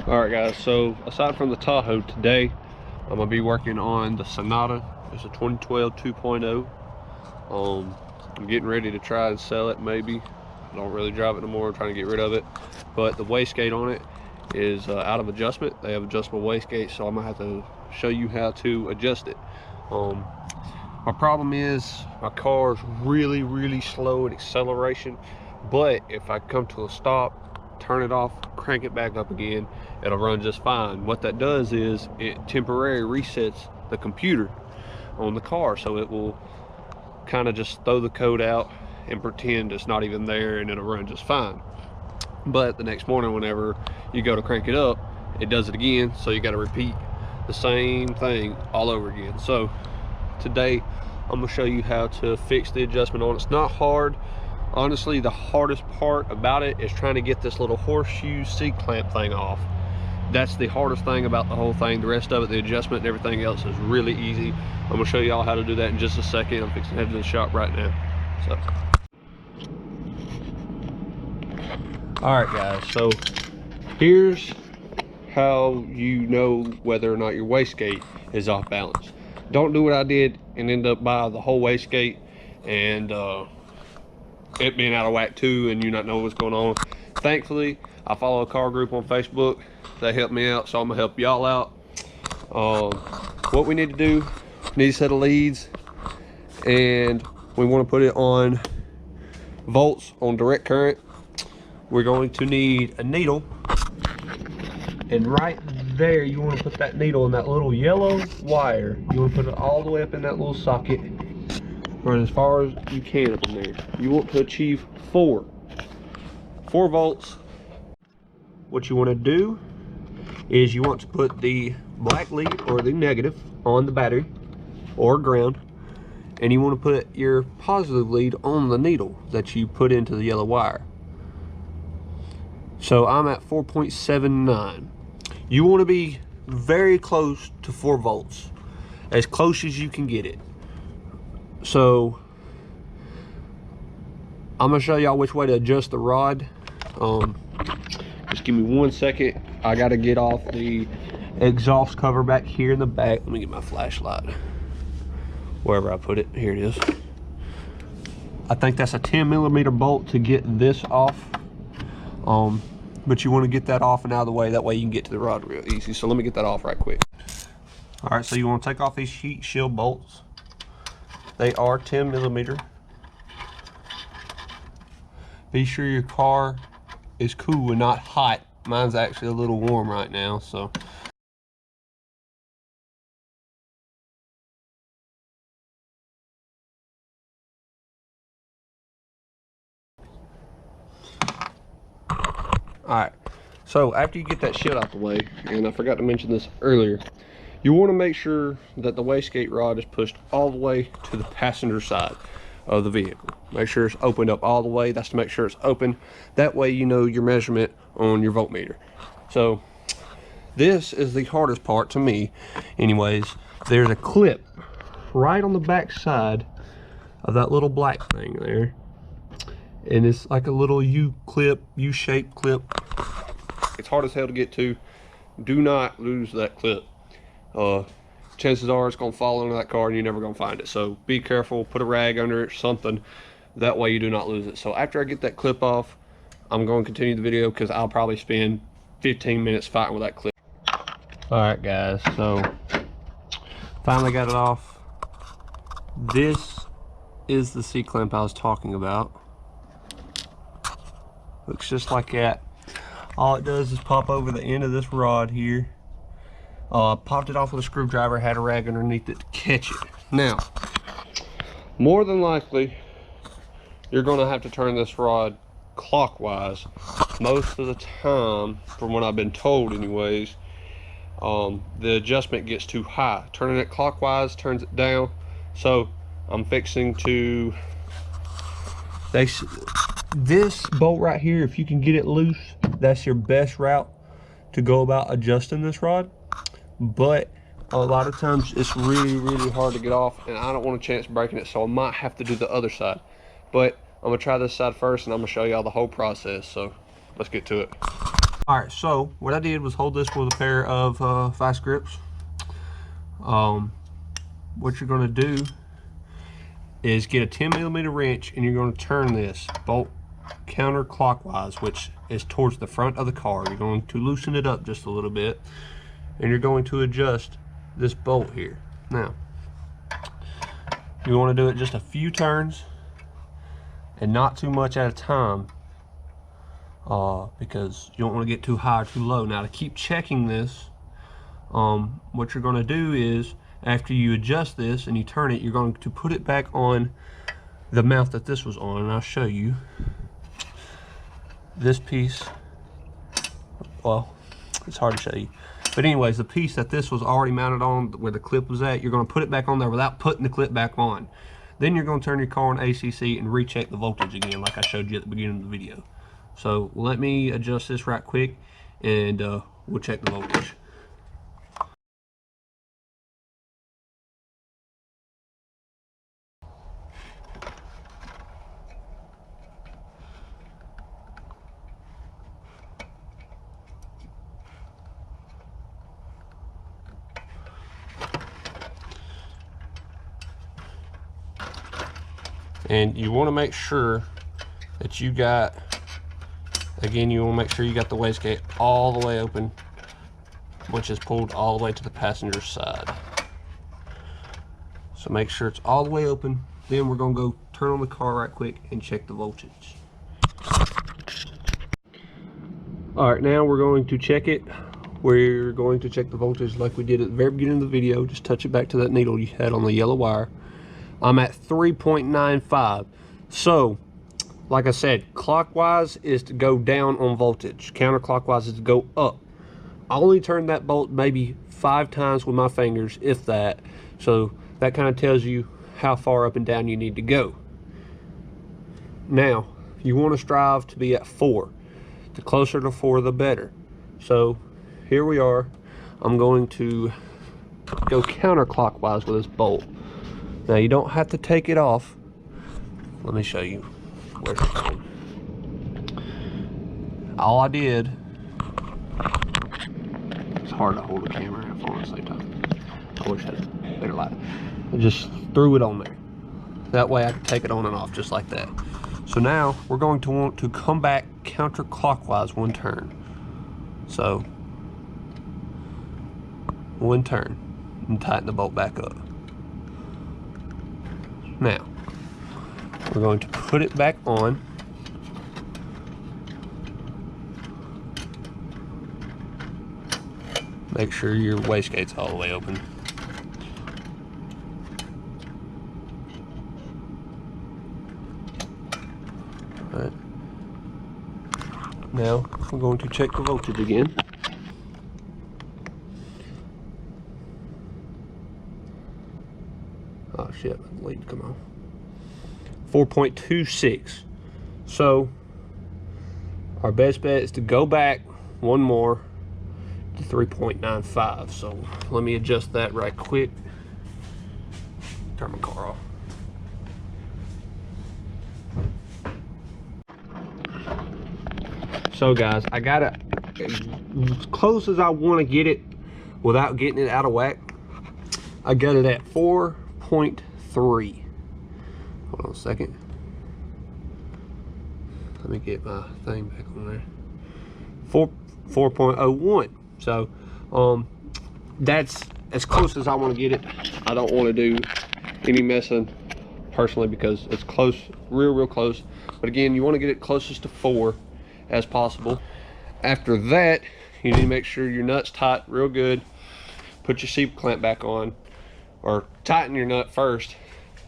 Alright guys, so aside from the Tahoe today, I'm going to be working on the Sonata. It's a 2012 2.0. I'm getting ready to try and sell it maybe. I don't really drive it no more, I'm trying to get rid of it. But the wastegate on it is out of adjustment. They have adjustable wastegate, so I'm going to have to show you how to adjust it. My problem is my car is really slow in acceleration, but if I come to a stop, turn it off, crank it back up again, it'll run just fine. What that does is it temporarily resets the computer on the car, so it will kind of just throw the code out and pretend it's not even there, and it'll run just fine. But the next morning, whenever you go to crank it up, it does it again, so you got to repeat the same thing all over again. So today I'm going to show you how to fix the adjustment on it. It's not hard. Honestly, the hardest part about it is trying to get this little horseshoe seat clamp thing off. That's the hardest thing about the whole thing. The rest of it, the adjustment and everything else, is really easy. I'm going to show you all how to do that in just a second. I'm fixing to head to the shop right now. So, alright guys, so here's how you know whether or not your wastegate is off balance. Don't do what I did and end up buying the whole wastegate and it being out of whack too, and you not know what's going on. Thankfully, I follow a car group on Facebook. They help me out, so I'm gonna help y'all out. What we need to do, we need a set of leads, and we want to put it on volts on direct current. We're going to need a needle, and right there you want to put that needle in that little yellow wire. You want to put it all the way up in that little socket, run as far as you can up in there. You want to achieve 4 volts. What you want to do is you want to put the black lead or the negative on the battery or ground, and you want to put your positive lead on the needle that you put into the yellow wire. So I'm at 4.79. You want to be very close to 4 volts, as close as you can get it. So I'm gonna show y'all which way to adjust the rod. Just give me 1 second. I gotta get off the exhaust cover back here in the back. Let me get my flashlight wherever I put it. Here it is. I think that's a 10mm bolt to get this off, but you want to get that off and out of the way. That way you can get to the rod real easy. So let me get that off right quick. All right, so you want to take off these heat shield bolts. They are 10mm. Be sure your car is cool and not hot. Mine's actually a little warm right now, so. Alright, so after you get that shit out the way, and I forgot to mention this earlier, you want to make sure that the wastegate rod is pushed all the way to the passenger side of the vehicle. Make sure it's opened up all the way. That's to make sure it's open. That way you know your measurement on your voltmeter. So this is the hardest part to me anyways. There's a clip right on the back side of that little black thing there, and it's like a little U-shaped clip. It's hard as hell to get to. Do not lose that clip. Chances are it's gonna fall into that car and you're never gonna find it. So be careful, put a rag under it, something. That way you do not lose it. So after I get that clip off, I'm going to continue the video because I'll probably spend 15 minutes fighting with that clip. Alright guys, so finally got it off. This is the C-clamp I was talking about. Looks just like that. All it does is pop over the end of this rod here. Popped it off with a screwdriver, had a rag underneath it to catch it. Now, more than likely, you're going to have to turn this rod clockwise. Most of the time, from what I've been told anyways, the adjustment gets too high. Turning it clockwise turns it down. So I'm fixing to, this bolt right here, if you can get it loose, that's your best route to go about adjusting this rod. But a lot of times it's really hard to get off, and I don't want a chance breaking it, so I might have to do the other side. But I'm gonna try this side first, and I'm gonna show y'all the whole process. So let's get to it. All right, so what I did was hold this with a pair of vice grips. What you're going to do is get a 10mm wrench, and you're going to turn this bolt counterclockwise, which is towards the front of the car. You're going to loosen it up just a little bit, and you're going to adjust this bolt here. Now, you want to do it just a few turns and not too much at a time, because you don't want to get too high or too low. Now, to keep checking this, what you're going to do is, after you adjust this and you turn it, you're going to put it back on the mount that this was on, and I'll show you. This piece, well, it's hard to show you, but anyways, the piece that this was already mounted on, where the clip was at, you're going to put it back on there without putting the clip back on. Then you're going to turn your car on ACC and recheck the voltage again, like I showed you at the beginning of the video. So let me adjust this right quick, and we'll check the voltage. And you want to make sure that you got, again, you want to make sure you got the wastegate all the way open, which is pulled all the way to the passenger side. So make sure it's all the way open. Then we're going to go turn on the car right quick and check the voltage. All right, now we're going to check it. We're going to check the voltage like we did at the very beginning of the video. Just touch it back to that needle you had on the yellow wire. I'm at 3.95. So, like I said, clockwise is to go down on voltage. Counterclockwise is to go up. I only turned that bolt maybe 5 times with my fingers, if that. So that kind of tells you how far up and down you need to go. Now, you want to strive to be at 4. The closer to 4, the better. So here we are. I'm going to go counterclockwise with this bolt. Now, you don't have to take it off. Let me show you where it's going. All I did, it's hard to hold the camera and phone at the same time. I wish I had a better light. I just threw it on there. That way I can take it on and off just like that. So now we're going to want to come back counterclockwise 1 turn. So 1 turn and tighten the bolt back up. Now, we're going to put it back on. Make sure your wastegate's all the way open. All right. Now, we're going to check the voltage again. Oh shit, the lead come on. 4.26. So our best bet is to go back 1 more to 3.95. So let me adjust that right quick. Turn my car off. So guys, I got it as close as I want to get it without getting it out of whack. I got it at 4.3. Hold on a second. Let me get my thing back on there. 4.01. So that's as close as I want to get it. I don't want to do any messing personally because it's close, real close. But again, you want to get it closest to 4 as possible. After that, you need to make sure your nut's tight real good. Put your seat clamp back on, or tighten your nut first,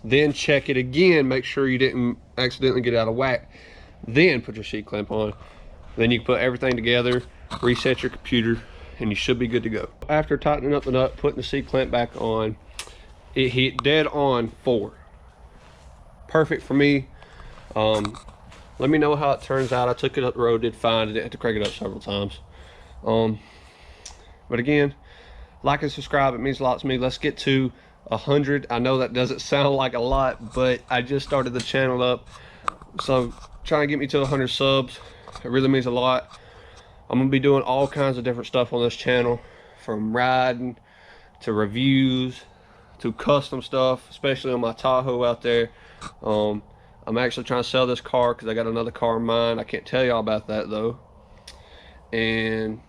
then check it again, make sure you didn't accidentally get out of whack, then put your seat clamp on. Then you can put everything together, reset your computer, and you should be good to go. After tightening up the nut, putting the seat clamp back on, it hit dead on 4. Perfect for me. Let me know how it turns out. I took it up the road, did fine, didn't have to crank it up several times. But again, like and subscribe, it means a lot to me. Let's get to 100. I know that doesn't sound like a lot, but I just started the channel up, so trying to get me to 100 subs, it really means a lot. I'm gonna be doing all kinds of different stuff on this channel, from riding to reviews to custom stuff, especially on my Tahoe out there. I'm actually trying to sell this car because I got another car in mind. I can't tell y'all about that though. And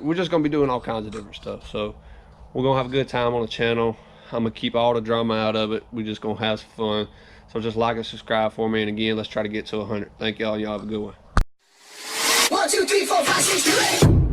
we're just gonna be doing all kinds of different stuff. So we're gonna have a good time on the channel. I'm gonna keep all the drama out of it. We're just gonna have some fun. So just like and subscribe for me. And again, let's try to get to 100. Thank y'all. Y'all have a good one. 1, 2, 3, 4, 5, 6, 7, 8.